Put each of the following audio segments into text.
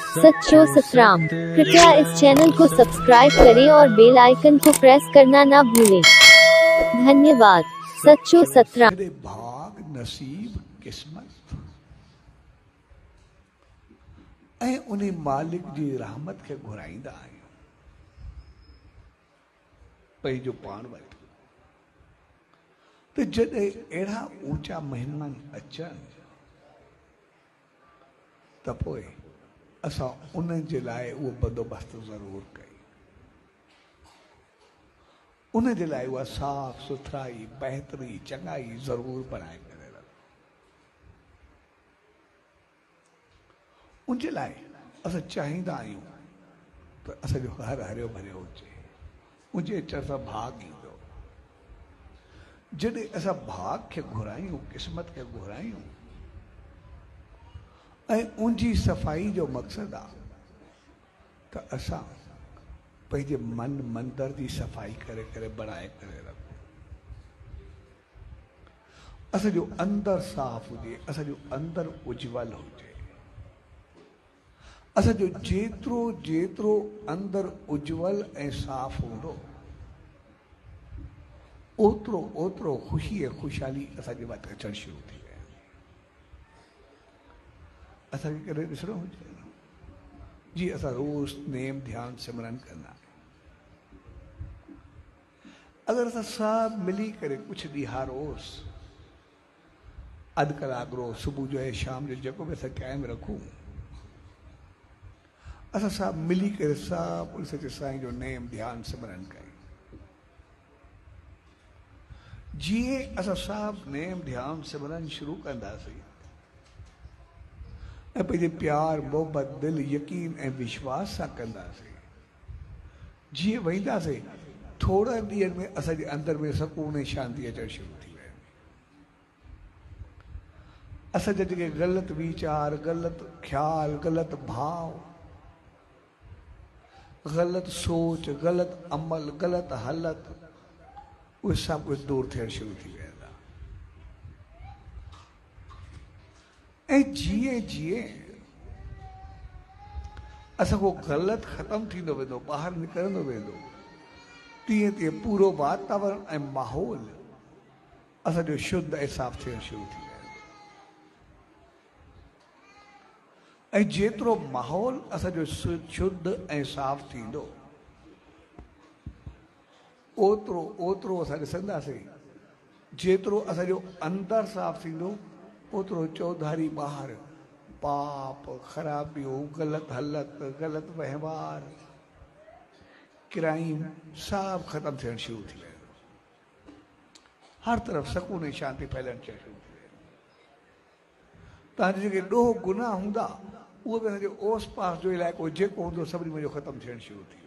सच्चो सतराम। कृपया इस चैनल को सब्सक्राइब करें और बेल आइकन को प्रेस करना ना भूलें। धन्यवाद। सच्चो सतराम। भाग नसीब किस्मत ऐं उन्हें मालिक जी रहमत के घुराईंदा आहियूं पंहिंजो पाण वटि। त जॾहिं अहिड़ा ऊचा महिमान अचनि त पोइ असां उन्हनि जे लाइ उहो बंदोबस्त ज़रूरु कई। उन जे लाइ उहा साफ़ सुथराई बहितरी चङाई ज़रूरु बनाए करे रखो। उन जे लाइ असां चाहींदा आहियूं त असांजो घर हरियो भरियो हुजे, मुंहिंजे अचण सां भाग ईंदो। जॾहिं असां भाग खे घुरायूं, क़िस्मत खे घुरायूं ऐं उनजी सफ़ाई जो मक़सदु आहे त असां पंहिंजे मन मंदर जी सफ़ाई करे करे बणाए करे रखूं। असांजो अंदर साफ़ हुजे, असांजो अंदर उज्जवल हुजे। असांजो जेतिरो जेतिरो अंदर उज्जवल ऐं साफ़ हूंदो ओतिरो ओतिरो ख़ुशी ऐं ख़ुशहाली असांजे वटि अचणु शुरू थी वेंदी। असांखे कॾहिं ॾिसणो हुजे जी असां रोज़ नेम ध्यान सिमरन कंदा आहियूं। अगरि असां सभु मिली करे कुझु ॾींहं रोज़ अधु कलाक रोज़ सुबुह जो ऐं शाम जो जेको बि असां क़ाइमु रखूं, असां सभु मिली करे सभु सचे साईं जो नेम ध्यान सिमरन कयूं। जीअं असां सभु नेम ध्यान सिमरन शुरू कंदासीं ऐं पंहिंजे प्यार मोहबत दिलि यकीन ऐं विश्वास सां कंदासीं, जीअं वेंदासीं थोड़नि ॾींहंनि में असांजे अंदर में सुकून ऐं शांती अचणु शुरू थी वेंदी। असांजा जेके ग़लति वीचार, ग़लति ख़्याल, ग़लति भाव, ग़लति सोच, ग़लति अमल, ग़लति हालत, उहे सभु कुझु दूरि थियणु शुरू थी वेंदा। ऐं जीअं जीअं असांजो ग़लति ख़तमु थींदो वेंदो, ॿाहिरि निकिरंदो वेंदो, तीअं तीअं पूरो वातावरण ऐं माहौल असांजो शुद्ध ऐं साफ़ थियणु शुरू थी वेंदो। ऐं जेतिरो माहौल असांजो शुद्ध ऐं साफ़ थींदो ओतिरो ओतिरो असां ॾिसंदासीं जेतिरो असांजो अंदर साफ़ थींदो ओतिरो चौधारी ॿाहिरि पाप, ख़राबियूं, ग़लति हालत, ग़लति वहिंवार, क्राइम सभु ख़तमु थियणु शुरू थी वेंदो। हर तरफ़ सुकून ऐं शांती फैलणु शुरू थी वेंदी। तव्हांजे जेके ॾोह गुनाह हूंदा उहो बि असांजे ओस पास जो इलाइक़ो जेको हूंदो सभिनी मुंहिंजो ख़तमु थियणु शुरू थी वेंदो।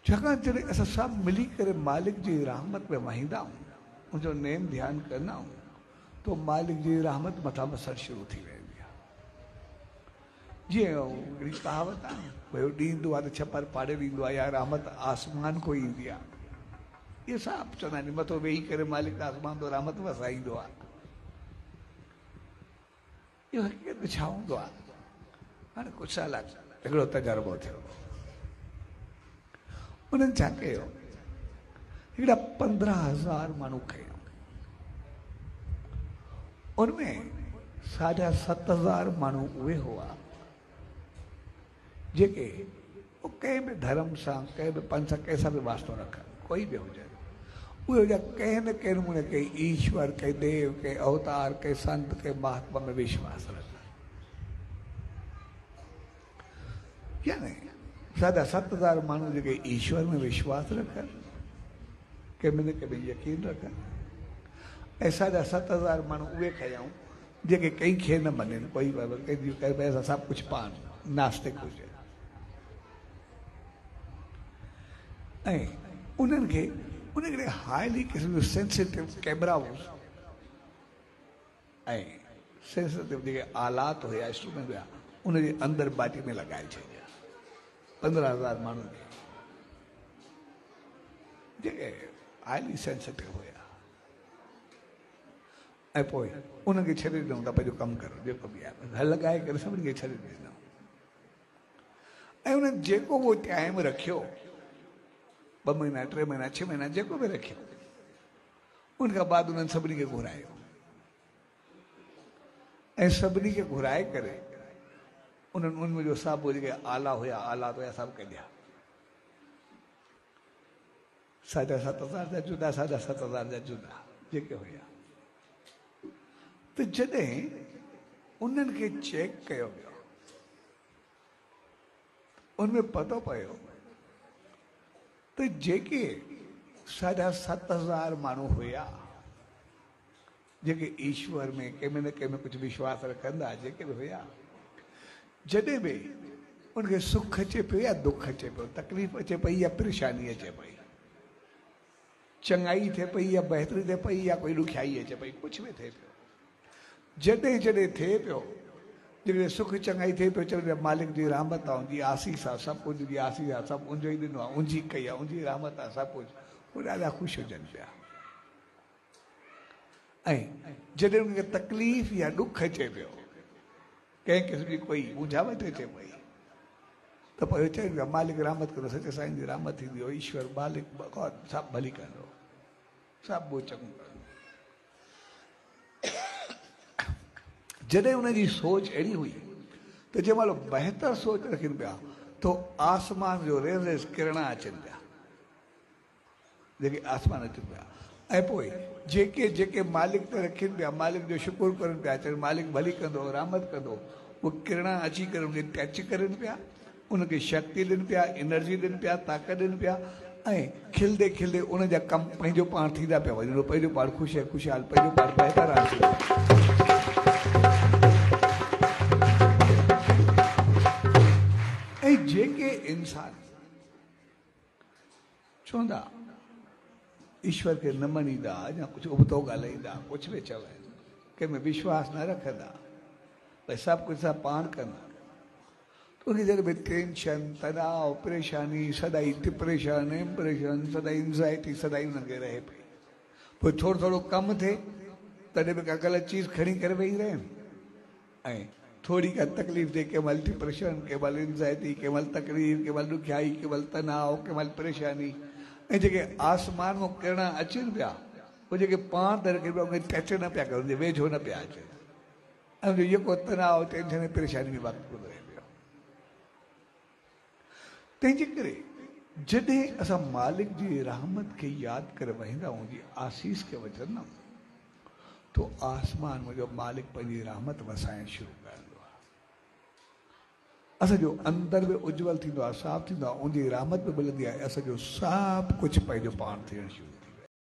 छाकाणि जॾहिं असां सभु मिली करे मालिक जी रहमत में वहींदा आहियूं, उनजो नेम ध्यानु कंदा आहियूं, तो मालिक जी रहमत मथां बसणु शुरू थी वेंदी आहे। जीअं हिकिड़ी कहावत आहे, भई ॾींदो आहे त छपर पाड़े ॾींदो आहे, या रहमत आसमान को ईंदी आहे। इहे सभु चवंदा आहिनि मथो वेही करे मालिक आसमान तो रहमत वसाईंदो आहे। इहो हक़ीक़त में छा हूंदो आहे? हाणे कुझु साल हिकिड़ो तजुर्बो थियो। उन्हनि छा कयो, हिकिड़ा 15,000 माण्हू खया, उनमें 7,500 माण्हू उहे हुआ जेके कंहिं बि धर्म सां, कंहिं बि पंथ सां, कंहिं सां बि वास्तो रखनि, कोई बि हुजे, उहे हुजा कंहिं न कंहिं नमूने कंहिं ईश्वर, कंहिं देव, कंहिं अवतार, कंहिं संत, कंहिं महात्मा में विश्वास रखनि। यानी 7,500 माण्हू जेके ईश्वर में विश्वास रखनि, कंहिं में न कंहिं में यकीन रखनि, ऐं 7,500 माण्हू उहे खयाऊं जेके कंहिंखे न मञनि, कोई कंहिंजी कंहिं सभु कुझु पान नास्तिक हुजे। ऐं उन्हनि खे उन हिकिड़े हाईली क़िस्म जो सेंसिटिव कैमराऊं ऐं सेंसिटिव जेके आलात हुया, इंस्ट्रूमेंट हुया, उनजे अंदरि बाटी में लॻाए छॾिया 15,000 माण्हू जेके हाईली सेंसिटिव हुया। ऐं पोइ उनखे छॾे ॾिनऊं त पंहिंजो कमु करो जेको बि आहे हल लॻाए करे सभिनी खे छॾे ॾिनऊं। ऐं उन्हनि जेको उहो टाइम रखियो 2 महीना 3 महीना 6 महीना जेको बि रखियो, उनखां बाद उन्हनि सभिनी खे घुरायो ऐं सभिनी खे घुराए करे उन्हनि उनमें जो सभु जेके आला हुया सभु कढिया। 7,500 जा जुदा 7,500 जा जुदा जेके हुया। त जॾहिं उन्हनि खे चेक कयो वियो, उनमें पतो पियो त जेके 7,500 माण्हू हुया जेके ईश्वर में कंहिंमें न कंहिंमें कुझु विश्वास रखंदा जेके बि हुया, जॾहिं बि उनखे सुख अचे पियो या दुख अचे पियो, तकलीफ़ अचे पई या परेशानी अचे पई, चङाई थिए पई या बहितरी थिए पई या कोई ॾुखियाई अचे पई, कुझु बि थिए पियो, जॾहिं जॾहिं थिए पियो, जॾहिं सुख चङाई थिए पियो, चवंदो मालिक जी रहमत आहे, उनजी आसीस आहे, सभु कुझु जी आसीस आहे, सभु उनजो ई ॾिनो आहे, उनजी कई आहे, उनजी रहमत आहे, सभु कुझु, उहे ॾाढा ख़ुशि हुजनि पिया। ऐं जॾहिं उनखे तकलीफ़ या ॾुख अचे पियो, कंहिं क़िस्म जी कोई मुंझावट अचे पई, त पोइ चइबो आहे मालिक रहमत कंदो, सचे साईं जी रहमत थींदी हो, ईश्वर मालिक सभु भली कंदो, सभु उहो चङो कंदो। जॾहिं उनजी सोच अहिड़ी हुई त जंहिं महिल बहितर सोच रखनि पिया तो आसमान जो रेज़ किरणा अचनि पिया, जेके आसमान अचनि पिया, ऐं पोइ जेके जेके मालिक ते रखनि पिया, मालिक जो शुकुर करनि पिया, चवनि मालिक भली कंदो, रहमत कंदो, उहे किरणा अची करे उनखे टच करनि पिया, उनखे शक्ति ॾियनि पिया, एनर्जी ॾियनि पिया, ताक़त ॾियनि पिया, ऐं खिलंदे खिलंदे उनजा कमु पंहिंजो पाण थींदा पिया वञनि, पंहिंजो पाण ख़ुशहाल पंहिंजो पाण बहितर हाल। ऐं जेके इंसान चवंदा ईश्वर खे न मञींदा या कुझु उबतो ॻाल्हाईंदा, कुझु बि चवनि, कंहिंमें विश्वास न रखंदा, भई सभु कुझु सभु पाण कंदा, त उन जॻह में टेंशन, तनाव, परेशानी, सदाई डिप्रेशन, इम्प्रेशन, सदाई एंज़ाइटी, सदाई उन्हनि खे रहे पई। पोइ थोरो थोरो कमु थिए तॾहिं बि का ग़लति चीज़ खणी करे वेही रहनि, ऐं थोड़ी का तकलीफ़ थिए, कंहिं महिल डिप्रेशन, कंहिं महिल एंज़ाइटी, कंहिं महिल तकलीफ़, कंहिं महिल ॾुखियाई, कंहिं महिल तनाव, कंहिं महिल परेशानी, ऐं जेके आसमान मां किरणा अचनि पिया, उहे जेके पाण त रखनि पिया, उनखे टच न पिया कनि, वेझो न पिया अचनि, ऐं उनजो जेको तनाव, टेंशन ऐं परेशानी में वक़्तु कोन रहे पियो। तंहिंजे करे जॾहिं असां मालिक जी रहमत खे यादि करे वेंदा आहियूं, जी आसीस खे वठंदा आहियूं, तो आसमान में जो मालिक पंहिंजी रहमत वसाइण शुरू कंदो आहे, असांजो अंदर बि उज्जवल थींदो आहे, साफ़ थींदो आहे, उनजी रहमत बि मिलंदी आहे, असांजो सभु कुझु पंहिंजो पाण थियणु शुरू